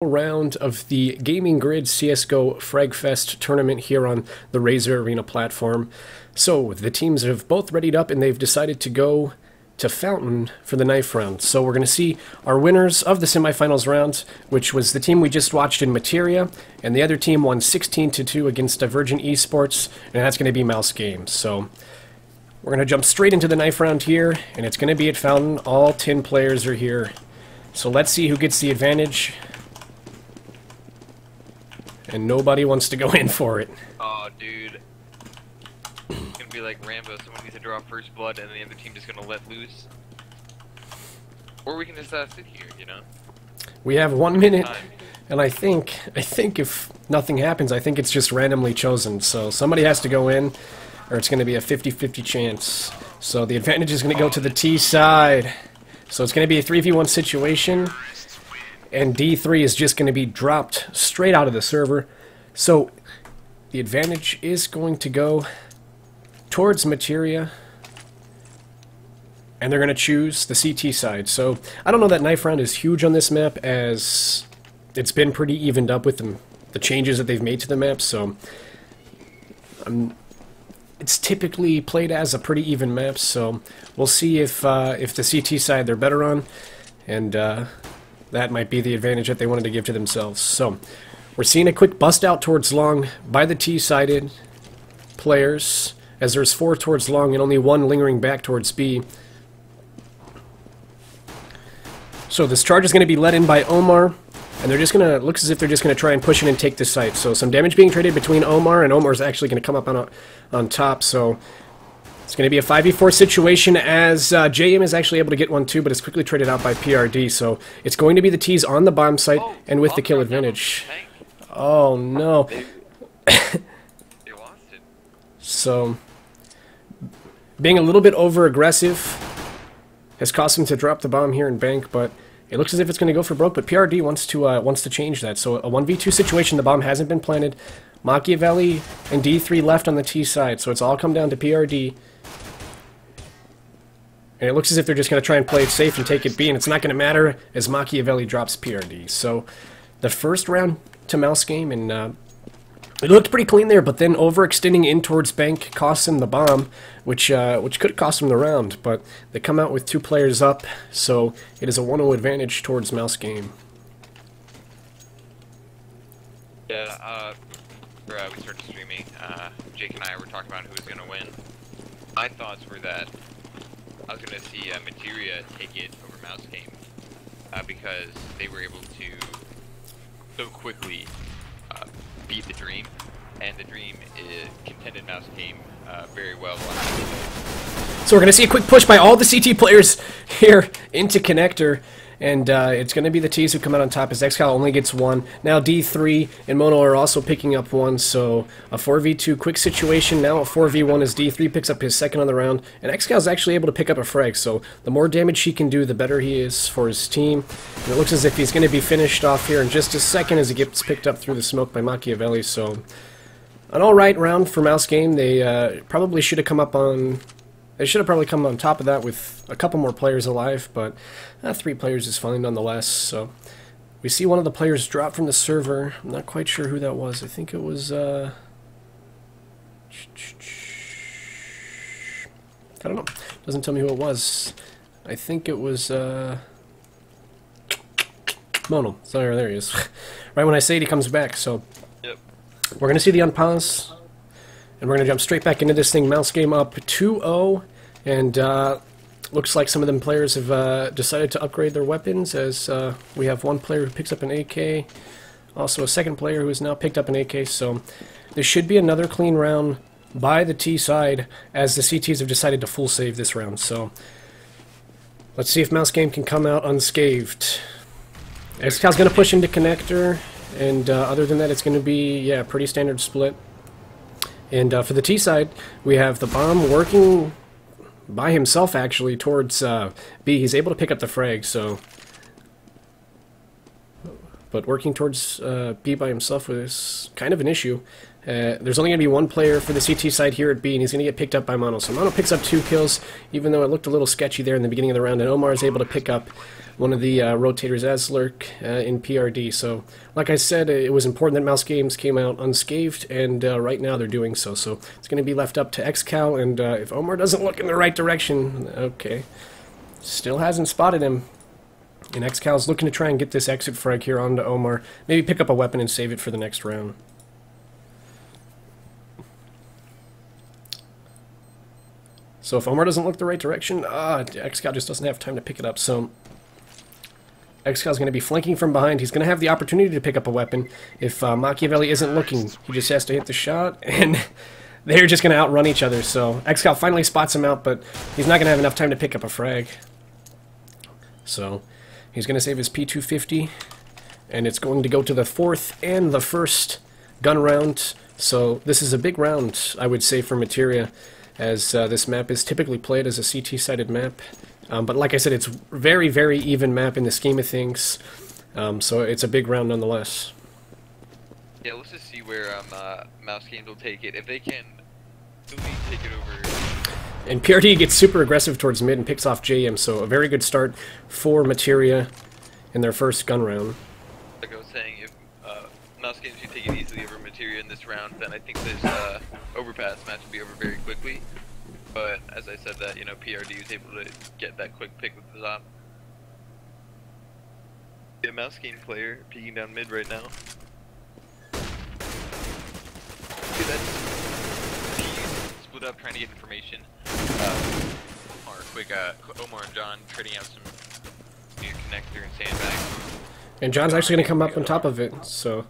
Round of the Gaming Grid CSGO FragFest tournament here on the Razer Arena platform. So the teams have both readied up and they've decided to go to Fountain for the knife round. So we're going to see our winners of the semifinals round, which was the team we just watched in Materia, and the other team won 16-2 against Divergent Esports, and that's going to be Mouse Games. So we're going to jump straight into the knife round here, and it's going to be at Fountain. All 10 players are here. So let's see who gets the advantage. And nobody wants to go in for it. Oh, dude. It's gonna be like Rambo. Someone needs to draw first blood, and the other team just gonna let loose. Or we can just sit here, you know. We have 1 minute, and I think if nothing happens, I think it's just randomly chosen. So somebody has to go in, or it's gonna be a 50-50 chance. So the advantage is gonna go to the T side. So it's gonna be a 3v1 situation. And D3 is just going to be dropped straight out of the server. So the advantage is going to go towards Materia. And they're going to choose the CT side. So I don't know that knife round is huge on this map, as it's been pretty evened up with the changes that they've made to the map. So it's typically played as a pretty even map. So we'll see if the CT side they're better on. And that might be the advantage that they wanted to give to themselves. So, we're seeing a quick bust out towards long by the T-sided players, as there's 4 towards long and only 1 lingering back towards B. So this charge is going to be led in by Omar, and they're just going to, looks as if they're just going to try and push in and take the site. So some damage being traded between Omar, and Omar's actually going to come up on top, so it's going to be a 5v4 situation, as JM is actually able to get one too, but it's quickly traded out by PRD. So it's going to be the T's on the bomb site, and with the kill advantage. Oh no. They lost it. So being a little bit over aggressive has caused him to drop the bomb here in bank, but it looks as if it's going to go for broke. But PRD wants to change that. So a 1v2 situation. The bomb hasn't been planted. Machiavelli and D3 left on the T side, so it's all come down to PRD. And it looks as if they're just going to try and play it safe and take it B, and it's not going to matter as Machiavelli drops PRD. So the first round to Mouse Game, and it looked pretty clean there, but then overextending in towards bank costs him the bomb, which could cost him the round. But they come out with 2 players up, so it is a 1-0 advantage towards Mouse Game. Yeah, we started streaming, Jake and I were talking about who was going to win. My thoughts were that I was going to see Materia take it over Mouse Game, because they were able to so quickly beat the Dream, and the Dream contended Mouse Game very well. So we're going to see a quick push by all the CT players here into Connector. And it's going to be the T's who come out on top, as XCal only gets 1. Now D3 and Mono are also picking up 1, so a 4v2 quick situation. Now a 4v1 as D3 picks up his second on the round. And XCal is actually able to pick up a frag, so the more damage he can do, the better he is for his team. And it looks as if he's going to be finished off here in just a second as he gets picked up through the smoke by Machiavelli. So an alright round for Mouse Game. They probably should have come up on... They should have probably come on top of that with a couple more players alive, but 3 players is fine nonetheless. So we see one of the players drop from the server. I'm not quite sure who that was. I think it was I don't know. Doesn't tell me who it was. I think it was Mono. So there he is. Right when I say it, he comes back. So Yep. We're gonna see the unpause. And we're going to jump straight back into this thing. Mouse Game up 2-0. And looks like some of them players have decided to upgrade their weapons, as we have one player who picks up an AK. Also a second player who has now picked up an AK. So this should be another clean round by the T side, as the CTs have decided to full save this round. So let's see if Mouse Game can come out unscathed. XCal's going to push into Connector. And other than that, it's going to be, yeah, pretty standard split. And for the T side, we have the bomb working by himself, actually, towards B. He's able to pick up the frag, so... But working towards B by himself is kind of an issue. There's only going to be 1 player for the CT side here at B, and he's going to get picked up by Mono. So Mono picks up 2 kills, even though it looked a little sketchy there in the beginning of the round, and Omar is able to pick up one of the rotators as lurk in PRD. So, like I said, it was important that Mouse Games came out unscathed, and right now they're doing so. So it's going to be left up to XCal, and if Omar doesn't look in the right direction, okay, still hasn't spotted him. And XCal's looking to try and get this exit frag here onto Omar. Maybe pick up a weapon and save it for the next round. So if Omar doesn't look the right direction, XCal just doesn't have time to pick it up. So XCal's going to be flanking from behind. He's going to have the opportunity to pick up a weapon. If Machiavelli isn't looking, he just has to hit the shot, and they're just going to outrun each other. So XCal finally spots him out, but he's not going to have enough time to pick up a frag. So he's going to save his P250, and it's going to go to the 4th and the 1st gun round. So this is a big round, I would say, for Materia, as this map is typically played as a CT-sided map. But like I said, it's very, very even map in the scheme of things, so it's a big round nonetheless. Yeah, let's just see where Mouse Games will take it. If they can really take it over... And PRD gets super aggressive towards mid and picks off JM, so a very good start for Materia in their first gun round. Like I was saying, if Mouse Games can take it easily over Materia in this round, then I think this overpass match will be over very quickly. But as I said that, you know, PRD was able to get that quick pick with the top. The Mouse Game player peeking down mid right now. See that? Split up trying to get information. Omar and John trading out some new connector and sandbag. And John's actually going to come up on top of it, so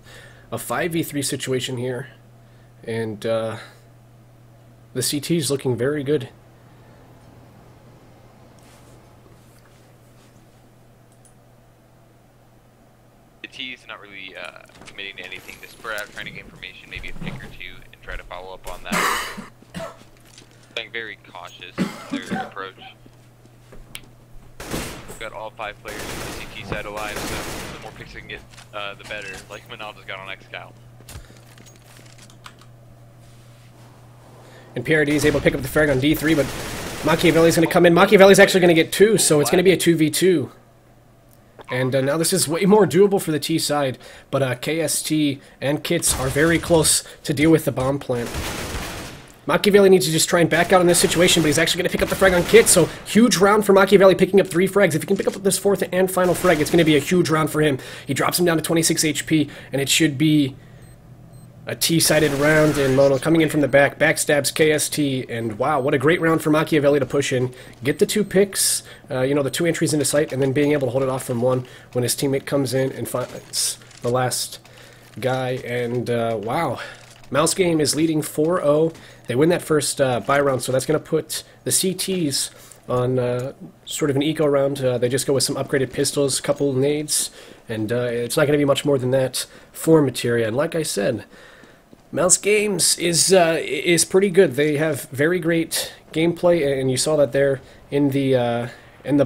a 5v3 situation here. And the CT is looking very good. The T's not really committing to anything. They spread out, trying to get information, maybe a pick or two, and try to follow up on that. Being very cautious in their approach. We've got all 5 players on the CT side alive, so the more picks they can get, the better. Like Manal just got on XCal. And PRD is able to pick up the frag on D3, but Machiavelli's going to come in. Machiavelli's actually going to get 2, so it's going to be a 2v2. And now this is way more doable for the T side, but KST and Kits are very close to deal with the bomb plant. Machiavelli needs to just try and back out in this situation, but he's actually going to pick up the frag on Kit, so huge round for Machiavelli, picking up 3 frags. If he can pick up this 4th and final frag, it's going to be a huge round for him. He drops him down to 26 HP, and it should be a T-sided round, and Mono coming in from the back, backstabs KST, and wow, what a great round for Machiavelli to push in, get the 2 picks, you know, the 2 entries into sight, and then being able to hold it off from 1 when his teammate comes in and finds the last guy, and wow. Mouse Game is leading 4-0. They win that first buy round, so that's going to put the CTs on sort of an eco round. They just go with some upgraded pistols, a couple nades, and it's not going to be much more than that for Materia. And like I said, Mouse Games is pretty good. They have very great gameplay, and you saw that there in the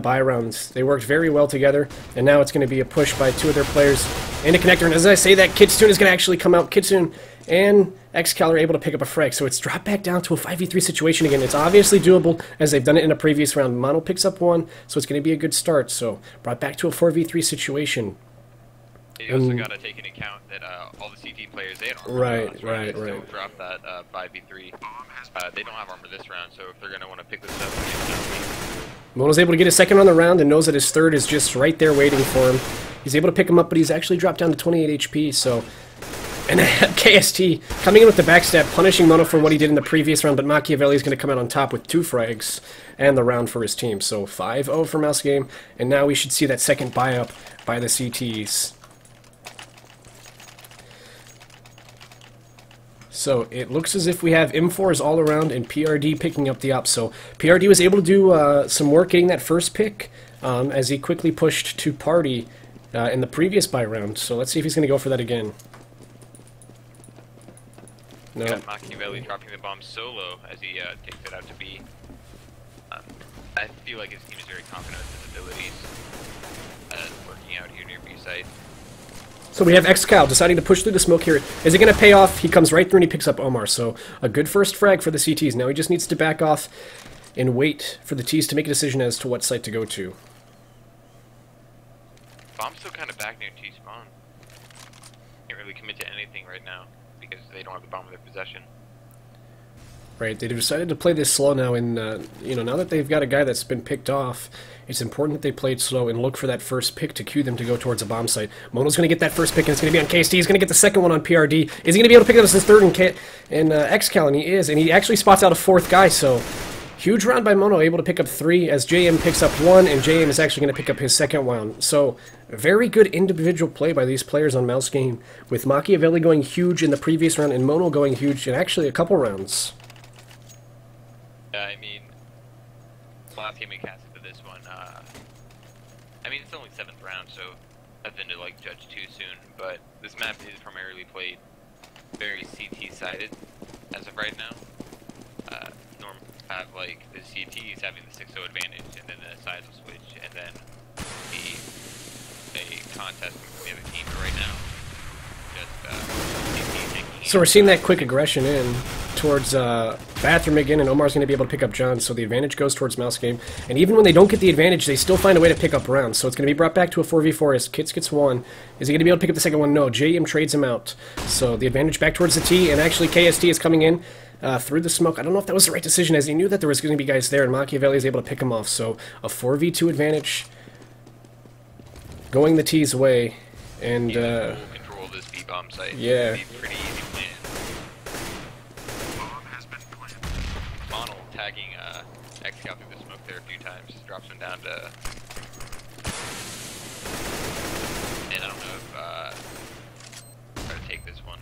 buy rounds. They worked very well together, and now it's going to be a push by 2 of their players into connector. And as I say that, Kitsune is going to actually come out. Kitsune and XCal are able to pick up a frag, so it's dropped back down to a 5v3 situation again. It's obviously doable, as they've done it in a previous round. Mono picks up 1, so it's going to be a good start. So brought back to a 4v3 situation. You also got to take into account that all the CT players, they had armor. Right. Still drop that 5v3. They don't have armor this round, so if they're going to want to pick this up, Mono's able to get a second on the round and knows that his 3rd is just right there waiting for him. He's able to pick him up, but he's actually dropped down to 28 HP, so... And KST coming in with the backstab, punishing Mono for what he did in the previous round, but Machiavelli is going to come out on top with 2 frags and the round for his team. So 5-0 for Mouse Game, and now we should see that second buy-up by the CTs. So it looks as if we have M4s all around and PRD picking up the up. So PRD was able to do some work getting that first pick as he quickly pushed to party in the previous buy round. So let's see if he's going to go for that again. No. Got Machiavelli dropping the bomb solo as he takes it out to B. I feel like his team is very confident with his abilities working out here near B site. So we have XCal deciding to push through the smoke here. Is it going to pay off? He comes right through and he picks up Omar. So a good first frag for the CTs. Now he just needs to back off and wait for the Ts to make a decision as to what site to go to. bomb's still kind of back near T-spawn. Can't really commit to anything right now because they don't have the bomb in their possession. Right, they decided to play this slow now, and you know, now that they've got a guy that's been picked off, it's important that they played slow and look for that first pick to cue them to go towards a bomb site. Mono's going to get that first pick, and it's going to be on KST. He's going to get the second one on PRD. Is he going to be able to pick up his third in XCal? And he is, and he actually spots out a fourth guy, so huge round by Mono, able to pick up 3 as JM picks up 1, and JM is actually going to pick up his second round. So, very good individual play by these players on Mouse Game, with Machiavelli going huge in the previous round and Mono going huge in actually a couple rounds. I mean, last game we casted for this one, I mean, it's only 7th round, so nothing to, like, judge too soon, but this map is primarily played very CT-sided as of right now. Normally have, like, the CTs having the 6-0 advantage, and then the sides will switch, and then be a contest with the other team, but right now, just, CT taking So we're seeing that quick aggression in towards Bathroom again, and Omar's going to be able to pick up John, so the advantage goes towards Mouse Game. And even when they don't get the advantage, they still find a way to pick up rounds. So it's going to be brought back to a 4v4 as Kits gets 1. Is he going to be able to pick up the second one? No, JM trades him out. So the advantage back towards the T, and actually KST is coming in through the smoke. I don't know if that was the right decision, as he knew that there was going to be guys there, and Machiavelli is able to pick him off. So a 4v2 advantage going the T's way. And control this B-bomb site. Yeah. It'd be pretty easy win. Mono tagging XCal through the smoke there a few times, drops him down to. And I don't know if try to take this one.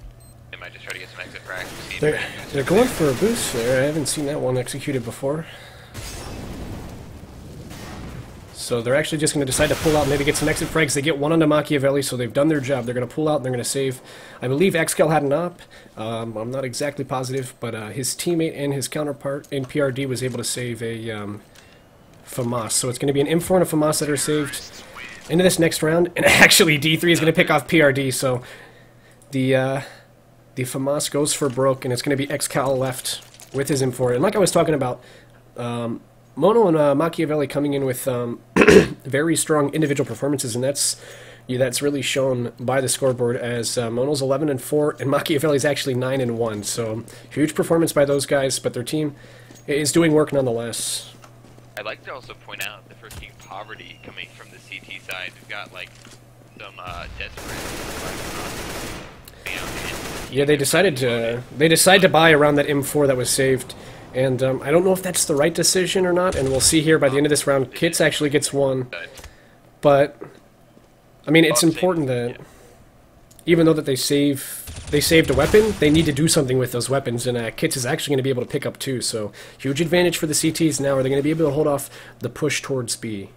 They might just try to get some exit frags. They're going for a boost there. I haven't seen that one executed before. So they're actually just going to decide to pull out and maybe get some exit frags. They get one onto Machiavelli, so they've done their job. They're going to pull out and they're going to save. I believe XCal had an op. I'm not exactly positive, but his teammate and his counterpart in PRD was able to save a FAMAS. So it's going to be an M4 and a FAMAS that are saved into this next round. And actually D3 is going to pick off PRD, so the FAMAS goes for broke, and it's going to be XCal left with his M4. And like I was talking about, Mono and Machiavelli coming in with very strong individual performances, and that's really shown by the scoreboard as Mono's 11-4 and Machiavelli's actually 9-1. So huge performance by those guys, but their team is doing work nonetheless. I'd like to also point out the freaking poverty coming from the CT side. We've got like some desperate. Yeah, they decided to buy around that M4 that was saved. And I don't know if that's the right decision or not, and we'll see here by the end of this round. Kits actually gets 1, but I mean, it's important that even though that they saved a weapon, they need to do something with those weapons, and Kits is actually going to be able to pick up 2, so huge advantage for the CTs now. Are they going to be able to hold off the push towards B?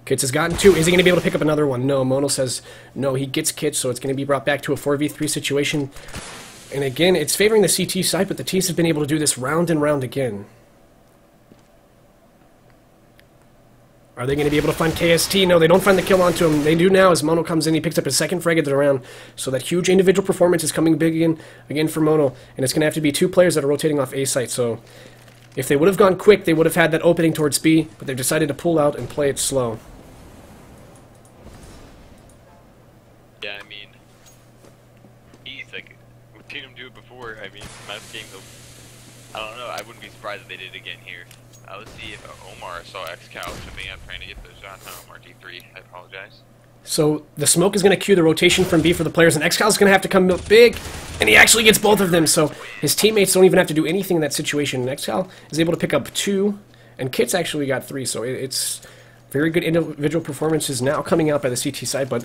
Kits has gotten 2. Is he going to be able to pick up another one? No. Mono says no. He gets Kits, so it's going to be brought back to a 4v3 situation. And again, it's favoring the CT side, but the T's have been able to do this round and round again. Are they going to be able to find KST? No, they don't find the kill onto him. They do now as Mono comes in. He picks up his second frag of the round. So that huge individual performance is coming big again for Mono. And it's going to have to be 2 players that are rotating off A site. So if they would have gone quick, they would have had that opening towards B, but they've decided to pull out and play it slow. Yeah, I mean, he's like, we've seen him do it before. I mean, Mouse Game, I don't know, I wouldn't be surprised if they did it again here. Let's see if Omar saw XCal jumping up trying to get those shots on Omar D3. I apologize. So the smoke is going to cue the rotation from B for the players, and XCal is going to have to come up big, and he actually gets both of them, so his teammates don't even have to do anything in that situation. And XCal is able to pick up 2, and Kit's actually got 3, so it's very good individual performances now coming out by the CT side, but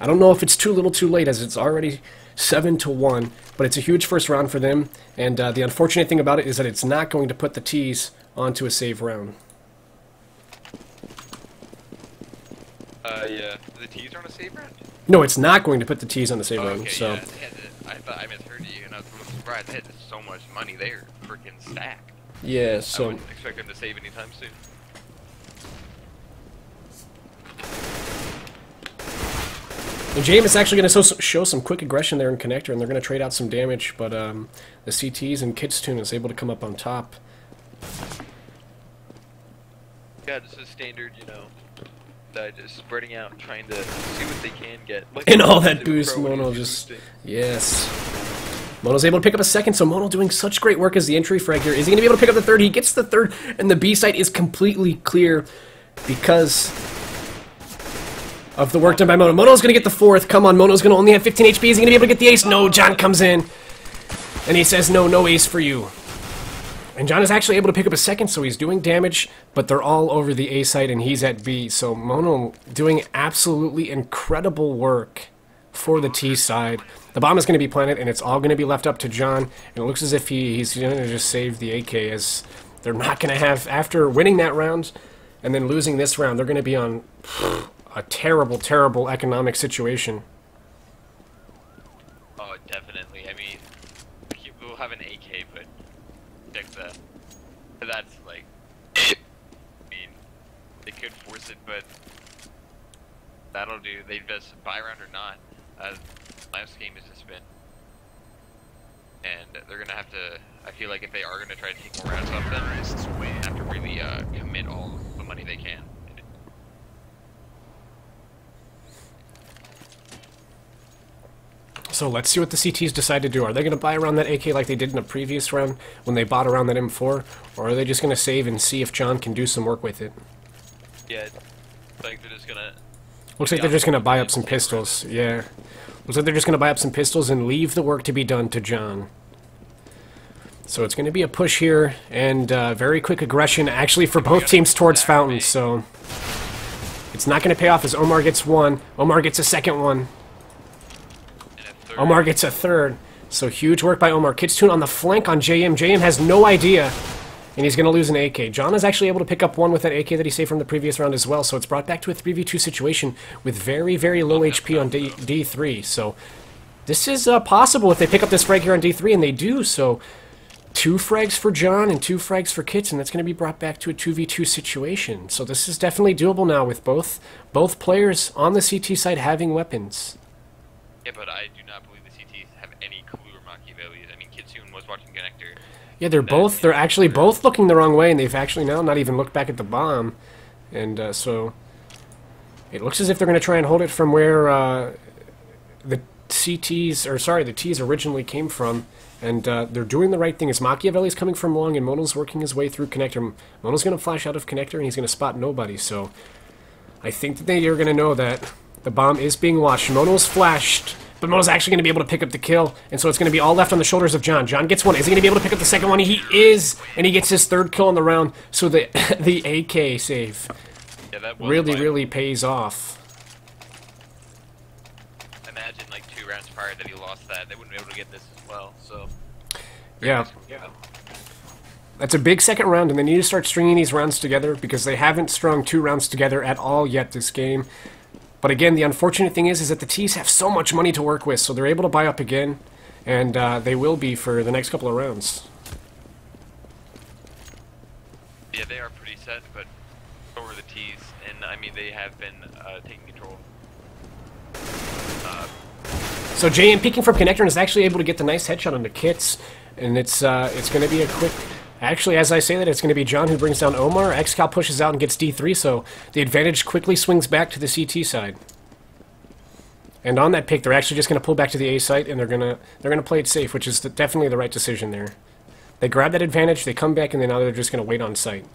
I don't know if it's too little too late, as it's already 7-1, but it's a huge first round for them, and the unfortunate thing about it is that it's not going to put the T's onto a save round. Yeah, the T's are on a save round? No, it's not going to put the T's on the save round, okay, so... Yeah, I thought I misheard you, and I was a little surprised. They had so much money there, freaking stacked. Yeah, so... I wouldn't expect them to save anytime soon. And JM is actually going to show some quick aggression there in connector, and they're going to trade out some damage, but the CTs and Kitsune is able to come up on top. Yeah, just a standard, you know, just spreading out, trying to see what they can get. Look And all that boost, Mono just... boosting. Yes. Mono's able to pick up a second, so Mono doing such great work as the entry frag here. Is he going to be able to pick up the third? He gets the third, and the B site is completely clear because of the work done by Mono. Mono's going to get the fourth. Come on, Mono's going to only have 15 HP. Is he going to be able to get the ace? No, John comes in, and he says, no, no ace for you. And John is actually able to pick up a second, so he's doing damage, but they're all over the A site, and he's at B. So Mono doing absolutely incredible work for the T side. The bomb is going to be planted, and it's all going to be left up to John. And it looks as if he's going to just save the AK, as they're not going to have, after winning that round and then losing this round, they're going to be on a terrible, terrible economic situation. Oh, definitely. I mean, we'll have an AK, but check that. That's like, I mean, they could force it, but that'll do. They just buy round or not. Last game is to spin, and they're gonna have to. I feel like if they are gonna try to take more rounds off them, they have to really commit all the money they can. So let's see what the CTs decide to do. Are they going to buy around that AK like they did in the previous round when they bought around that M4? Or are they just going to save and see if John can do some work with it? Yeah, like they're just gonna... Looks like they're just going to buy up some pistols. Yeah. Looks like they're just going to buy up some pistols and leave the work to be done to John. So it's going to be a push here, and very quick aggression actually for both teams towards Fountain. So it's not going to pay off as Omar gets one. Omar gets a second one. Omar gets a third. So huge work by Omar. Kitsune on the flank on JM. JM has no idea, and he's going to lose an AK. John is actually able to pick up one with that AK that he saved from the previous round as well. So it's brought back to a 3v2 situation with very, very low HP on D3. So this is possible if they pick up this frag here on D3, and they do. So 2 frags for John and 2 frags for Kits, and that's going to be brought back to a 2v2 situation. So this is definitely doable now with both players on the CT side having weapons. Yeah, but I do not believe the CTs have any clue or Machiavellis. I mean, Kitsune was watching Connector. Yeah, they're actually both looking the wrong way, and they've actually now not even looked back at the bomb. And so it looks as if they're going to try and hold it from where the T's originally came from. And they're doing the right thing as Machiavelli's coming from long, and Mono's working his way through Connector. Mono's going to flash out of Connector, and he's going to spot nobody. So I think that they are going to know that the bomb is being watched. Mono's flashed, but Mono's actually going to be able to pick up the kill, and so it's going to be all left on the shoulders of John. John gets one. Is he going to be able to pick up the second one? He is, and he gets his third kill in the round, so the AK save really pays off. Imagine, like, 2 rounds prior that he lost that. They wouldn't be able to get this as well, so... Yeah. That's a big second round, and they need to start stringing these rounds together because they haven't strung 2 rounds together at all yet this game. But again, the unfortunate thing is that the T's have so much money to work with, so they're able to buy up again, and they will be for the next couple of rounds. Yeah, they are pretty set, but so are the T's, and I mean, they have been taking control. So JM peeking from Connector and is actually able to get the nice headshot on the Kits, and it's going to be a quick... Actually, as I say that, it's going to be John who brings down Omar. XCal pushes out and gets D3, so the advantage quickly swings back to the CT side. And on that pick, they're actually just going to pull back to the A site, and they're going to play it safe, which is definitely the right decision there. They grab that advantage, they come back, and then now they're just going to wait on site.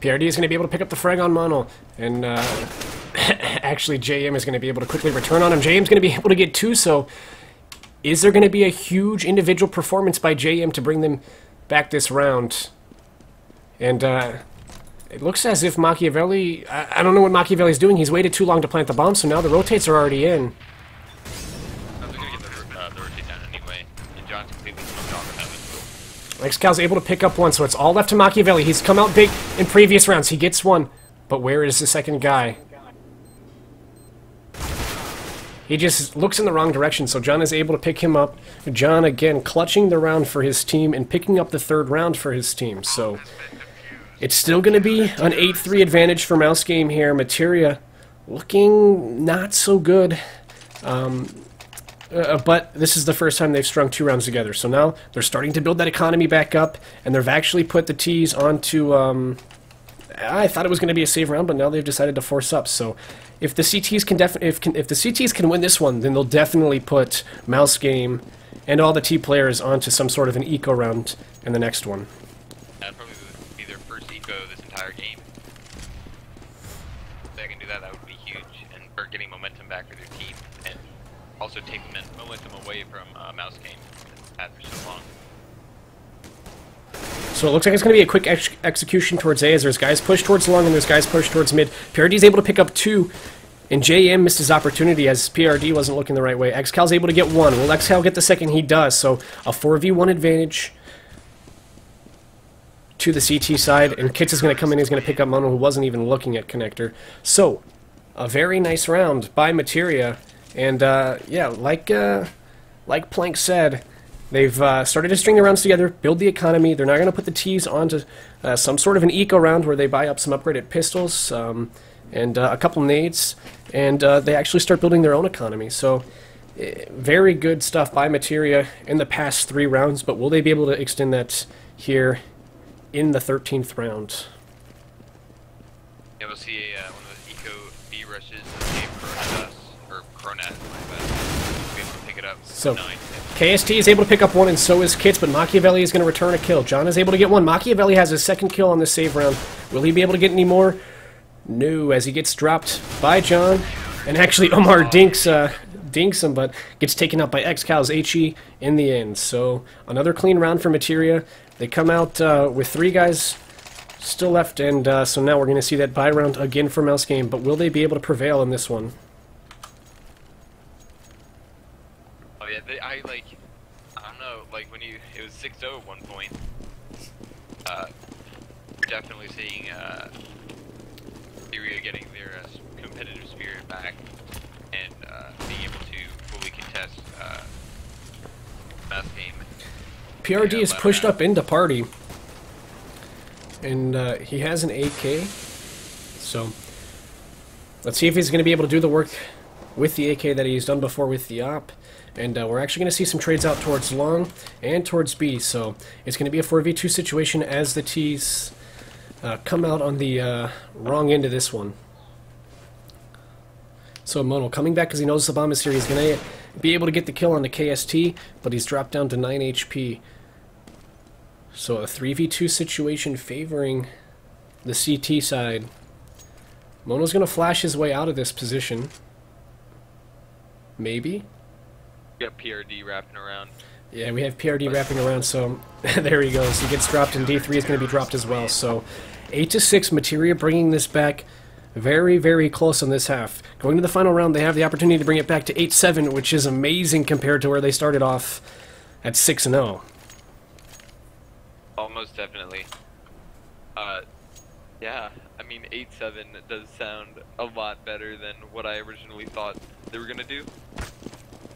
PRD is going to be able to pick up the frag on Mono, and actually JM is going to be able to quickly return on him. JM's going to be able to get 2, so is there going to be a huge individual performance by JM to bring them back this round? And it looks as if Machiavelli, I don't know what Machiavelli's doing. He's waited too long to plant the bomb, so now the rotates are already in. They're going to get the rotate down anyway, and John's completely smoked off without it. XCal's able to pick up one, so it's all left to Machiavelli. He's come out big in previous rounds. He gets one, but where is the second guy? he just looks in the wrong direction, so John is able to pick him up. John, again, clutching the round for his team and picking up the third round for his team. So it's still going to be an 8-3 advantage for Mouse Game here. Materia looking not so good. But this is the first time they've strung 2 rounds together. So now they're starting to build that economy back up, and they've actually put the T's onto... I thought it was going to be a save round, but now they've decided to force up. So if the CTs can if the CTs can win this one, then they'll definitely put Mouse Game and all the T players onto some sort of an eco round in the next one. That'd probably be their first eco this entire game. If they can do that, that would be huge, and start getting momentum back for their team, and also take momentum away from Mouse Game that's had for so long. So it looks like it's going to be a quick execution towards A as there's guys push towards long and there's guys push towards mid. PRD is able to pick up 2, and JM missed his opportunity as PRD wasn't looking the right way. XCal's able to get 1. Will XCal get the second? He does. So a 4v1 advantage to the CT side, and Kits is going to come in. He's going to pick up Mono, who wasn't even looking at Connector. So a very nice round by Materia, and yeah, like Plank said, they've started to string the rounds together, build the economy. They're now going to put the T's onto some sort of an eco round where they buy up some upgraded pistols and a couple nades, and they actually start building their own economy. So very good stuff by Materia in the past 3 rounds, but will they be able to extend that here in the 13th round? Yeah, we'll see one of those eco B rushes that gave Corona us, or Coronat, we'll be able to pick it up. So 9. KST is able to pick up 1, and so is Kits, but Machiavelli is going to return a kill. John is able to get 1. Machiavelli has his second kill on this save round. Will he be able to get any more? No, as he gets dropped by John. And actually, Omar dinks him, but gets taken out by XCal's HE in the end. So another clean round for Materia. They come out with 3 guys still left, and so now we're going to see that buy round again for Mouse Game. But will they be able to prevail in this one? Oh yeah, I don't know, like when it was 6-0 at one point, we're definitely seeing Syria getting their competitive spirit back and being able to fully contest Mouse Game. PRD is pushed up into party, and he has an AK, so let's see if he's going to be able to do the work with the AK that he's done before with the op. And we're actually going to see some trades out towards long and towards B, so it's going to be a 4v2 situation as the T's come out on the wrong end of this one. So Mono coming back because he knows the bomb is here. He's going to be able to get the kill on the KST, but he's dropped down to 9 HP. So a 3v2 situation favoring the CT side. Mono's going to flash his way out of this position. Maybe? Got PRD wrapping around. Yeah, we have PRD wrapping around, so there he goes. He gets dropped, and D3 is going to be dropped as well. So 8-6, Materia bringing this back very, very close on this half. Going to the final round, they have the opportunity to bring it back to 8-7, which is amazing compared to where they started off at 6-0. Almost definitely. Yeah, I mean 8-7 does sound a lot better than what I originally thought they were going to do.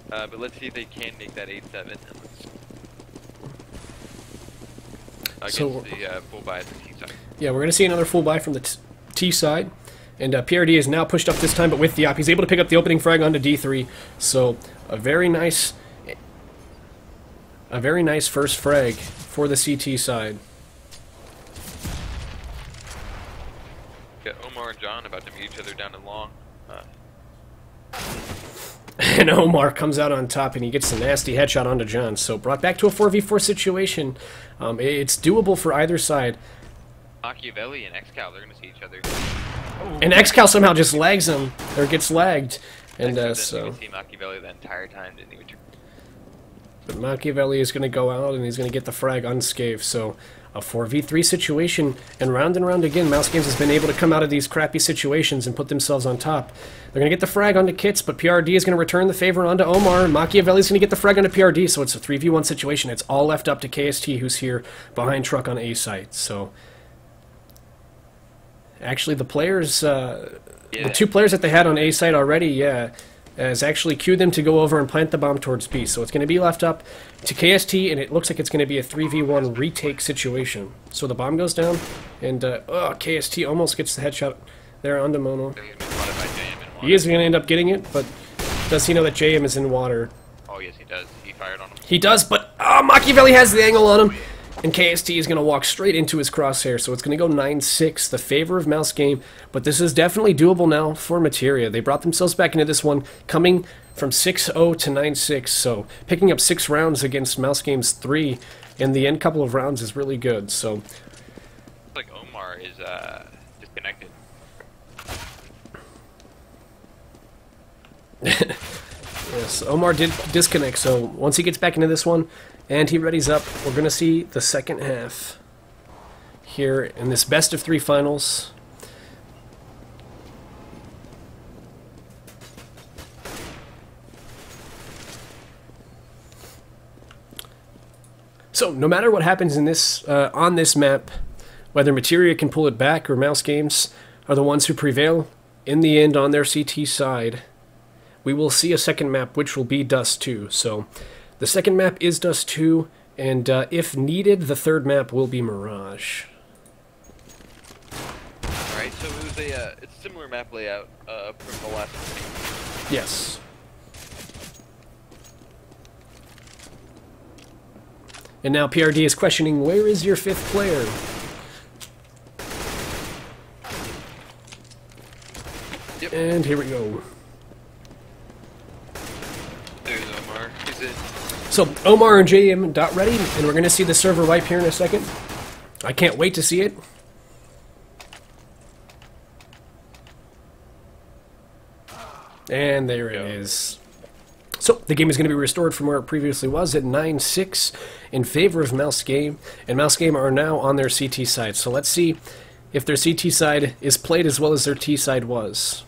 But let's see if they can make that 8-7 against the full buy at the T side. Yeah, we're going to see another full buy from the T side. And PRD is now pushed up this time, but with the op. He's able to pick up the opening frag onto D3. So a very nice first frag for the CT side. Got Omar and John about to meet each other down in long. And Omar comes out on top, and he gets a nasty headshot onto John. So brought back to a 4v4 situation. It's doable for either side. Machiavelli and XCal, they're going to see each other. And XCal somehow just lags him, or gets lagged. And so... You can see Machiavelli the entire time, didn't even turn. But Machiavelli is going to go out, and he's going to get the frag unscathed. So a 4v3 situation, and round again, Mouse Games has been able to come out of these crappy situations and put themselves on top. They're going to get the frag onto Kits, but PRD is going to return the favor onto Omar, and Machiavelli is going to get the frag onto PRD, so it's a 3v1 situation. It's all left up to KST, who's here behind Truck on A site. So actually, the players, the 2 players that they had on A site already, yeah, has actually queued them to go over and plant the bomb towards B. So it's going to be left up to KST, and it looks like it's going to be a 3v1 retake situation. So the bomb goes down, and KST almost gets the headshot there onto Mono. He is going to end up getting it, but does he know that JM is in water? Oh, yes, he does. He fired on him. He does, but Machiavelli has the angle on him, and KST is going to walk straight into his crosshair, so it's going to go 9-6, the favor of Mouse Game, but this is definitely doable now for Materia. They brought themselves back into this one, coming from 6-0 to 9-6, so picking up 6 rounds against Mouse Game's 3 in the end couple of rounds is really good, so... Looks like Omar is disconnected. Yes, Omar did disconnect, so once he gets back into this one, and he readies up, we're going to see the second half here in this best of 3 finals. So, no matter what happens in this on this map, whether Materia can pull it back or Mouse Games are the ones who prevail in the end on their CT side, we will see a second map, which will be Dust 2. So, the second map is Dust 2, and if needed, the third map will be Mirage. Alright, so it was it's a similar map layout from the last one. Yes. And now PRD is questioning, where is your 5th player? Yep. And here we go. There's Omar. He's in. So, Omar and JM dot ready, and we're going to see the server wipe here in a second. I can't wait to see it. And there it is. So, the game is going to be restored from where it previously was at 9-6 in favor of Mouse Game, and Mouse Game are now on their CT side. So let's see if their CT side is played as well as their T side was.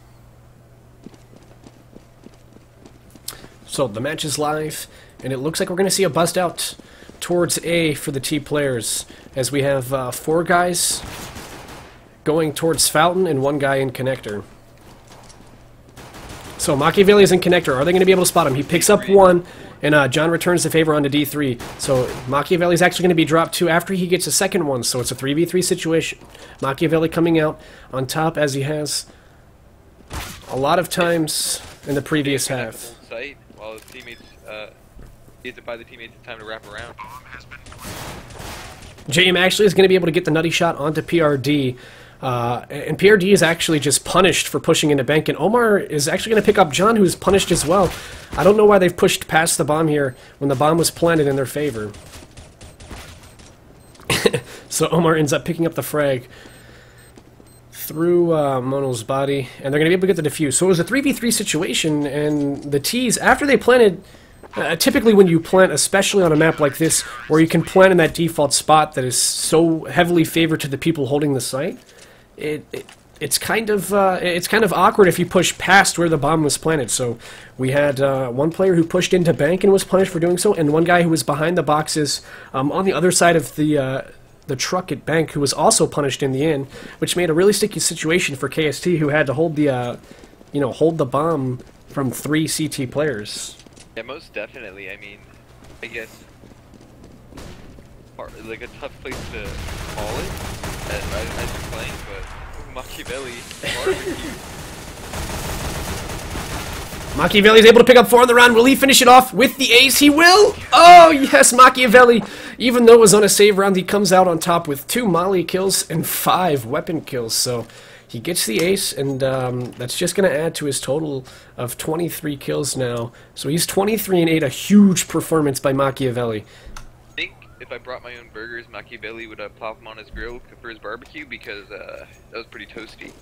So, the match is live, and it looks like we're going to see a bust out towards A for the T players, as we have 4 guys going towards Fountain and 1 guy in Connector. So Machiavelli is in Connector. Are they going to be able to spot him? He picks up 1, and John returns the favor onto D3. So Machiavelli is actually going to be dropped 2 after he gets a second one, so it's a 3v3 situation. Machiavelli coming out on top as he has a lot of times in the previous half. Site while his teammates he has to buy the teammates time to wrap around. JM actually is going to be able to get the nutty shot onto PRD. And PRD is actually just punished for pushing into bank, and Omar is actually going to pick up John, who's punished as well. I don't know why they've pushed past the bomb here when the bomb was planted in their favor. So Omar ends up picking up the frag through Mono's body, and they're going to be able to get the defuse. So it was a 3v3 situation, and the T's, after they planted, typically when you plant, especially on a map like this, where you can plant in that default spot that is so heavily favored to the people holding the site, it's kind of awkward if you push past where the bomb was planted. So we had 1 player who pushed into bank and was punished for doing so, and 1 guy who was behind the boxes on the other side of the truck at bank who was also punished in the end, which made a really sticky situation for KST, who had to hold the hold the bomb from 3 CT players. Yeah, most definitely. I mean, I guess like a tough place to call it as you're playing, but Machiavelli barbecue. Machiavelli's able to pick up 4 on the round. Will he finish it off with the ace? He will! Oh, yes, Machiavelli. Even though it was on a save round, he comes out on top with 2 molly kills and 5 weapon kills. So he gets the ace, and that's just going to add to his total of 23 kills now. So he's 23 and 8, a huge performance by Machiavelli. I think if I brought my own burgers, Machiavelli would pop them on his grill for his barbecue, because that was pretty toasty.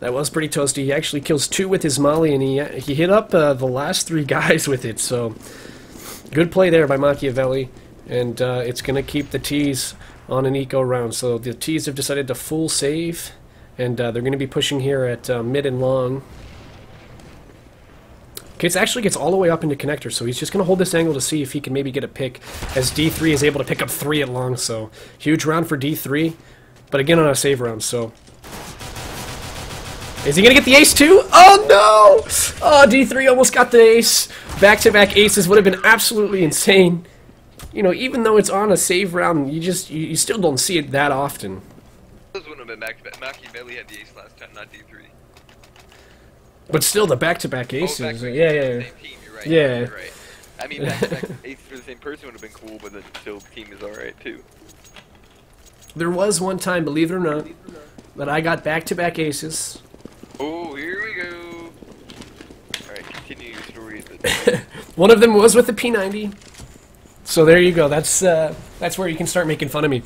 That was pretty toasty. He actually kills 2 with his molly, and he hit up the last 3 guys with it. So good play there by Machiavelli, and it's going to keep the T's on an eco round. So the T's have decided to full save, and they're going to be pushing here at mid and long. It actually gets all the way up into Connector, so he's just going to hold this angle to see if he can maybe get a pick, as D3 is able to pick up 3 at long. So huge round for D3, but again on a save round. So Is he gonna get the ace too? Oh no! Oh, D3 almost got the ace. Back-to-back aces would have been absolutely insane. You know, even though it's on a save round, you still don't see it that often. Those wouldn't have been back-to-back. Machiavelli had the ace last time, not D3. But still, the back-to-back aces. Back-to-back Yeah. Same team, you're right. Yeah. You're right. I mean, back-to-back aces for the same person would have been cool, but then still, the team is alright too. There was one time, believe it or not, that I got back-to-back aces. Oh, here we go. Alright, continue your story. One of them was with the P90. So there you go. That's where you can start making fun of me.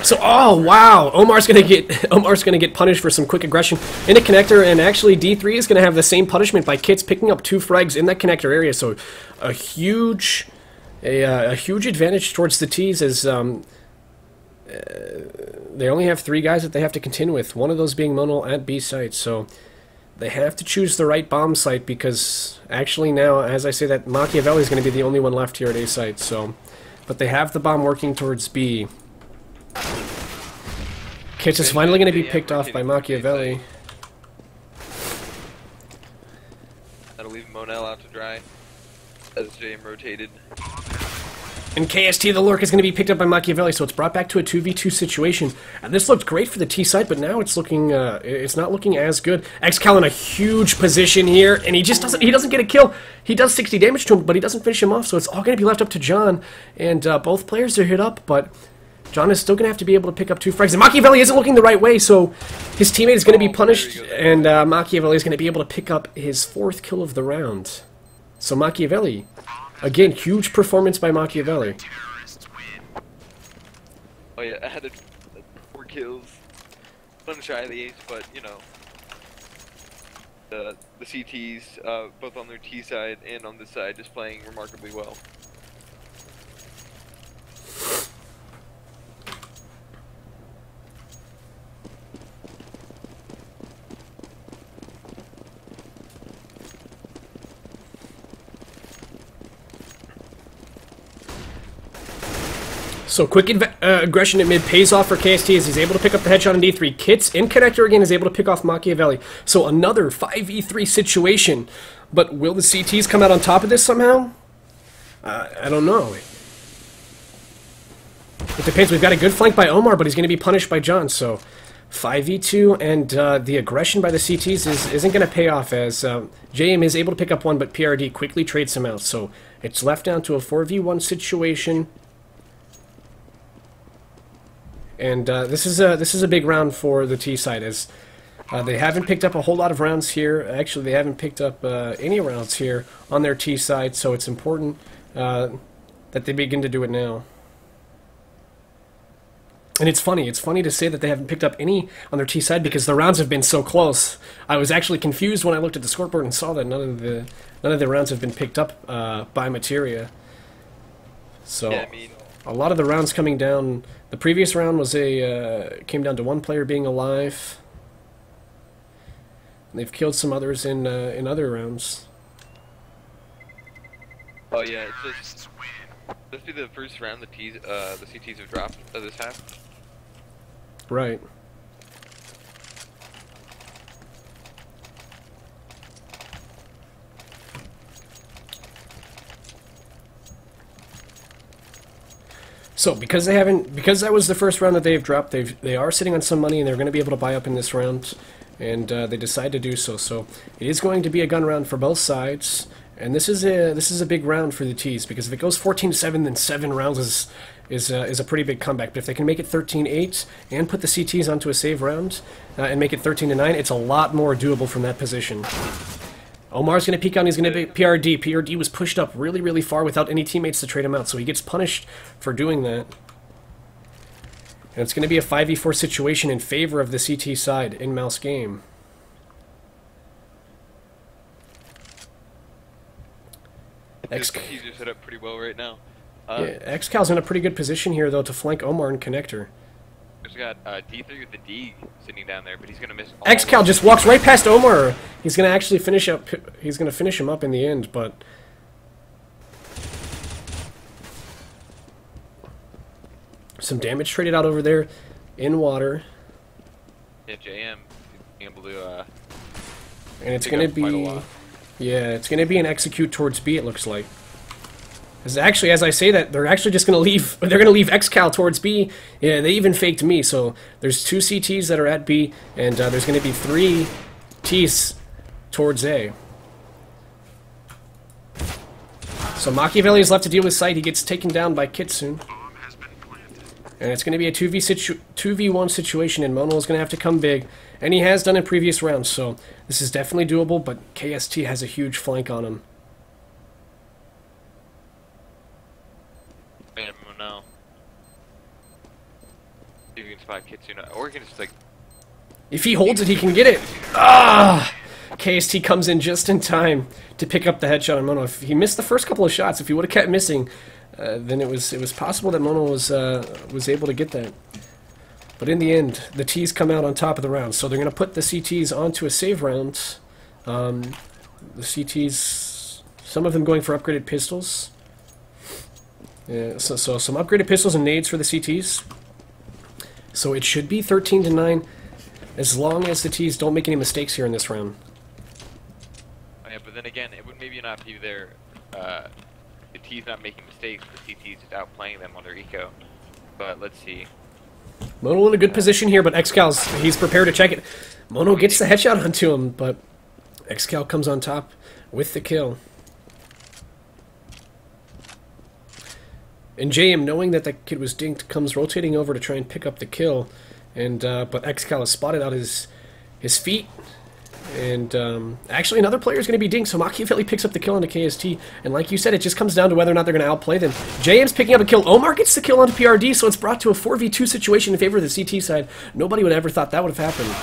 So, oh wow, Omar's gonna get punished for some quick aggression in the connector, and actually D3 is gonna have the same punishment by Kits picking up 2 frags in that connector area. So, a huge advantage towards the T's, as they only have 3 guys that they have to contend with. One of those being Mono at B site. So, they have to choose the right bomb site, because actually now, as I say that, Machiavelli is going to be the only one left here at A site. So, but they have the bomb working towards B. Kits is finally going to be picked off by Machiavelli. That'll leave Monel out to dry as JM rotated. And KST the Lurk is going to be picked up by Machiavelli, so it's brought back to a 2v2 situation. And this looked great for the T side, but now it's looking, it's not looking as good. XCal in a huge position here, and he doesn't get a kill. He does 60 damage to him, but he doesn't finish him off, so it's all going to be left up to John. And both players are hit up, but John is still going to have to be able to pick up 2 frags. And Machiavelli isn't looking the right way, so his teammate is going to be punished, and Machiavelli is going to be able to pick up his 4th kill of the round. So Machiavelli, again, huge performance by Machiavelli. Oh yeah, I had 4 kills. I'm shy of the ace, but you know, the CTs, both on their T side and on this side, just playing remarkably well. So quick aggression at mid pays off for KST as he's able to pick up the headshot on D3. Kits in connector again is able to pick off Machiavelli. So another 5v3 situation. But will the CTs come out on top of this somehow? I don't know. It depends. We've got a good flank by Omar, but he's going to be punished by John. So 5v2, and the aggression by the CTs isn't going to pay off, as JM is able to pick up 1, but PRD quickly trades him out. So it's left down to a 4v1 situation. And this is a big round for the T side, as they haven't picked up a whole lot of rounds here. Actually, they haven't picked up any rounds here on their T side, so it's important that they begin to do it now. And it's funny to say that they haven't picked up any on their T side, because the rounds have been so close. I was actually confused when I looked at the scoreboard and saw that none of the rounds have been picked up by Materia. So Yeah, I mean, a lot of the rounds coming down. The previous round was came down to 1 player being alive. And they've killed some others in other rounds. oh yeah, it's just this be the first round the CTs have dropped this half. Right. So because that was the first round that they've dropped, they are sitting on some money, and they're going to be able to buy up in this round, and they decide to do so. So it is going to be a gun round for both sides, and this is a big round for the T's, because if it goes 14-7, then 7 rounds is a pretty big comeback. But if they can make it 13-8 and put the CTs onto a save round and make it 13-9, it's a lot more doable from that position. Omar's going to peek out, and he's going to be PRD. PRD was pushed up really, really far without any teammates to trade him out, so he gets punished for doing that. And it's going to be a 5v4 situation in favor of the CT side in Mouse game. He's just set up pretty well right now. Yeah, XCal's in a pretty good position here, though, to flank Omar and connector. He's got D3 with the D sitting down there, but he's gonna miss. XCal just walks right past Omar. He's gonna actually finish up. He's gonna finish him up in the end, but some damage traded out over there in water. Yeah, JM able to. And it's pick going to up quite a be, lot. yeah, it's going to be an execute towards B. It looks like. Because actually, as I say that, they're actually just going to leave. They're going to leave XCal towards B. Yeah, they even faked me. So there's 2 CTs that are at B, and there's going to be 3 Ts towards A. So Machiavelli is left to deal with site. He gets taken down by Kitsune. And it's going to be a 2v1 situation, and Mono is going to have to come big. And he has done in previous rounds, so this is definitely doable, but KST has a huge flank on him. No. You can spot Kitsune, or you can just like. If he holds it, he can get it. Ah! KST comes in just in time to pick up the headshot on Mono. If he missed the first couple of shots, if he would have kept missing, then it was possible that Mono was able to get that. But in the end, the Ts come out on top of the round, so they're going to put the CTs onto a save round. The CTs, some of them going for upgraded pistols. Yeah, so some upgraded pistols and nades for the CTs. So it should be 13-9, as long as the Ts don't make any mistakes here in this round. Oh, yeah, but then again, it would maybe not be their the T's not making mistakes, the CT's just outplaying them on their eco. But let's see. Mono in a good position here, but XCal's, he's prepared to check it. Mono gets the headshot onto him, but XCal comes on top with the kill. And JM, knowing that that kid was dinked, comes rotating over to try and pick up the kill. And but XCal has spotted out his feet. And actually another player is going to be dinked, so Machiavelli picks up the kill onto KST. And like you said, it just comes down to whether or not they're going to outplay them. JM's picking up a kill. Omar gets the kill onto PRD, so it's brought to a 4v2 situation in favor of the CT side. Nobody would ever thought that would have happened.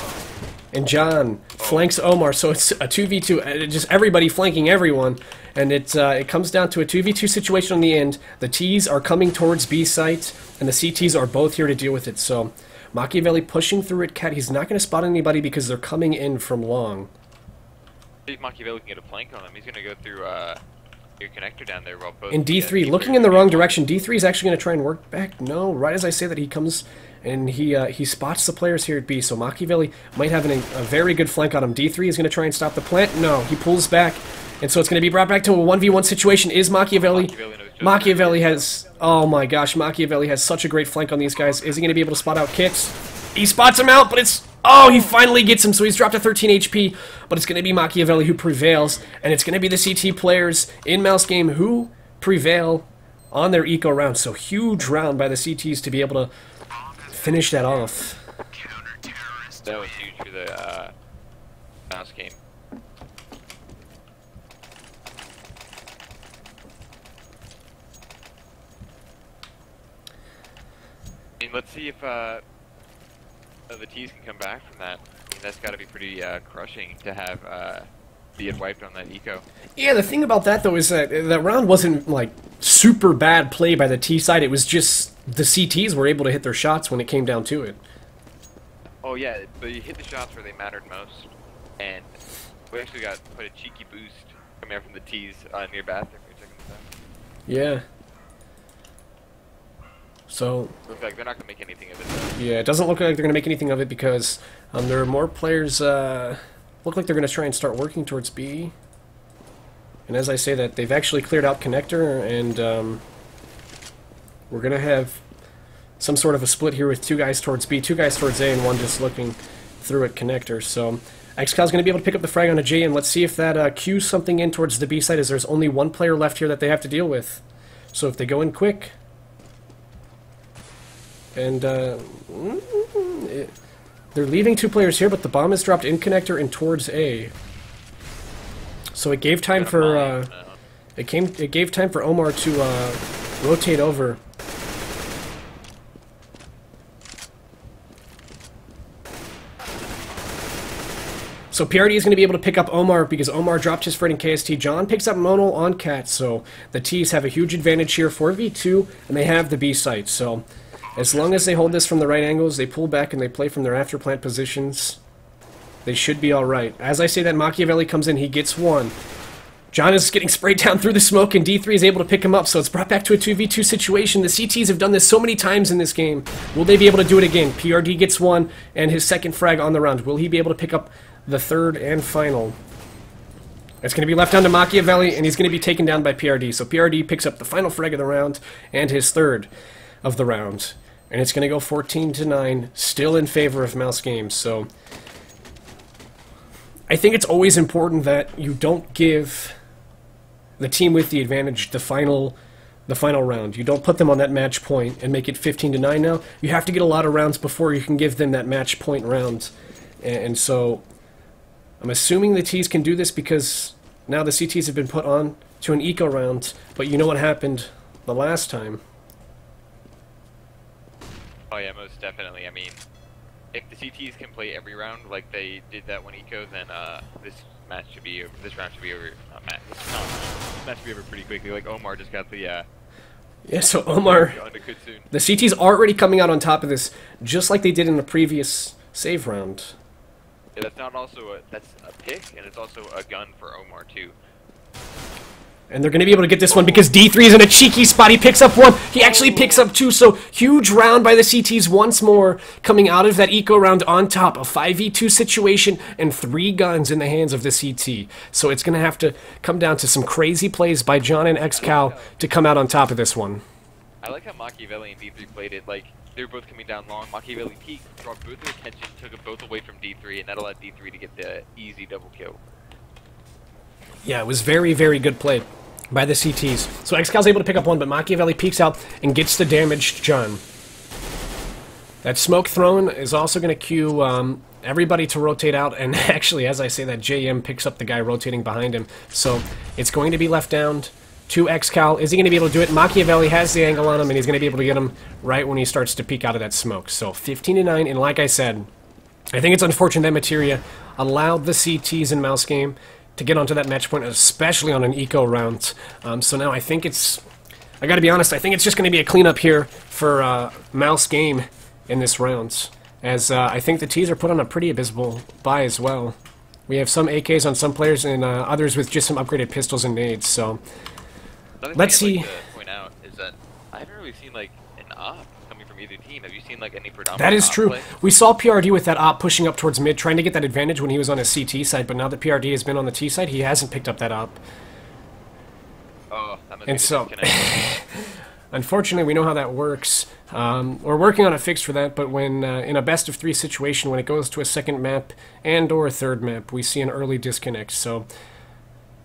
And John flanks Omar, so it's a 2v2, just everybody flanking everyone. And it comes down to a 2v2 situation on the end. The Ts are coming towards B site, and the CTs are both here to deal with it. So Machiavelli pushing through at Cat. He's not going to spot anybody because they're coming in from long. If Machiavelli can get a flank on him, he's going to go through your connector down there while both. In D3, looking in the wrong direction. D3 is actually going to try and work back. No, right as I say that, he comes and he spots the players here at B. So Machiavelli might have a very good flank on him. D3 is going to try and stop the plant. No, he pulls back. And so it's going to be brought back to a 1v1 situation. Is Machiavelli? Machiavelli has... Oh my gosh, Machiavelli has such a great flank on these guys. Is he going to be able to spot out Kits? He spots him out, but it's... Oh, he finally gets him, so he's dropped to 13 HP. But it's going to be Machiavelli who prevails. And it's going to be the CT players in Mouse Game who prevail on their eco round. So huge round by the CTs to be able to finish that off. That was huge for the Mouse Game. I mean, let's see if the T's can come back from that. I mean, that's got to be pretty crushing to have be wiped on that eco. Yeah, the thing about that though is that that round wasn't like super bad play by the T side. It was just the CTs were able to hit their shots when it came down to it. Oh yeah, but you hit the shots where they mattered most, and we actually got quite a cheeky boost coming out from the T's near bathroom. You're checking this out. Yeah. So, looks like they're not going to make anything of it, though. Yeah, it doesn't look like they're going to make anything of it because there are more players look like they're going to try and start working towards B. And as I say that, they've actually cleared out connector, and we're going to have some sort of a split here with 2 guys towards B, 2 guys towards A, and 1 just looking through at connector. So XCal's going to be able to pick up the frag on a J, and let's see if that cues something in towards the B side, as there's only 1 player left here that they have to deal with. So if they go in quick... And they're leaving 2 players here, but the bomb is dropped in connector and towards A. So it gave time for it gave time for Omar to rotate over. So PRD is going to be able to pick up Omar because Omar dropped his friend in KST. John picks up Mono on Cat, so the T's have a huge advantage here, 4v2, and they have the B site. So as long as they hold this from the right angles, they pull back and they play from their after plant positions, they should be alright. As I say that, Machiavelli comes in, he gets 1. John is getting sprayed down through the smoke, and D3 is able to pick him up, so it's brought back to a 2v2 situation. The CTs have done this so many times in this game. Will they be able to do it again? PRD gets one, and his second frag on the round. Will he be able to pick up the third and final? It's going to be left down to Machiavelli, and he's going to be taken down by PRD. So PRD picks up the final frag of the round, and his third of the round. And it's going to go 14-9, still in favor of Mouse Games, so... I think it's always important that you don't give the team with the advantage the final round. You don't put them on that match point and make it 15-9 now. You have to get a lot of rounds before you can give them that match point round. And so I'm assuming the Ts can do this because now the CTs have been put on to an eco round, but you know what happened the last time. Oh yeah, most definitely. I mean, if the CTs can play every round like they did that one eco, then this match should be over. This round should be over. This match should be over pretty quickly. Like Omar just got the yeah. So Omar, the CTs are already coming out on top of this, just like they did in the previous save round. Yeah, that's not also that's a pick, and it's also a gun for Omar too. And they're going to be able to get this one because D3 is in a cheeky spot. He picks up one. He actually picks up two. So huge round by the CTs once more, coming out of that eco round on top. A 5v2 situation and 3 guns in the hands of the CT. So it's going to have to come down to some crazy plays by John and XCal to come out on top of this one. I like how Machiavelli and D3 played it. Like, they were both coming down long. Machiavelli peeked, brought both their attention, took them both away from D3, and that allowed D3 to get the easy double kill. Yeah, it was very, very good play by the CTs. So XCal's able to pick up one, but Machiavelli peeks out and gets the damaged John. That smoke thrown is also going to cue everybody to rotate out, and actually, as I say that, JM picks up the guy rotating behind him. So it's going to be left down to XCal. Is he going to be able to do it? Machiavelli has the angle on him, and he's going to be able to get him right when he starts to peek out of that smoke. So 15-9, and like I said, I think it's unfortunate that Materia allowed the CTs in Mouse Game to get onto that match point, especially on an eco round. So now I think it's... I gotta be honest, I think it's just going to be a cleanup here for Mouse Game in this round, as I think the Ts are put on a pretty abysmal buy as well. We have some AKs on some players and others with just some upgraded pistols and nades, so... Let's see... I'd like to point out is that I haven't really seen, like, an op coming from either team. Have you seen, like, any predominant That is op true. play? We saw PRD with that op pushing up towards mid, trying to get that advantage when he was on his CT side, but now that PRD has been on the T side, he hasn't picked up that op. Oh, that must be And the so, disconnect. unfortunately, we know how that works. We're working on a fix for that, but when in a best-of-3 situation, when it goes to a second map and or a third map, we see an early disconnect. So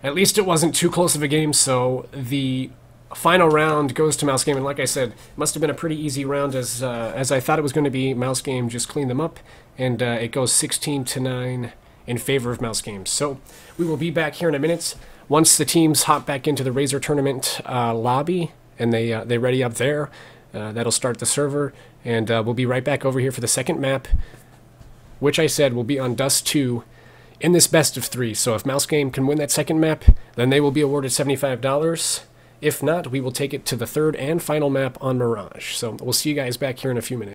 at least it wasn't too close of a game, so the final round goes to Mouse Game, and like I said, it must have been a pretty easy round as I thought it was going to be. Mouse Game just cleaned them up, and it goes 16-9 in favor of Mouse Games. So we will be back here in a minute once the teams hop back into the Razer tournament lobby, and they ready up there. That'll start the server, and we'll be right back over here for the second map, which I said will be on Dust 2 in this best-of-3. So if Mouse Game can win that second map, then they will be awarded $75. If not, we will take it to the third and final map on Mirage. So we'll see you guys back here in a few minutes.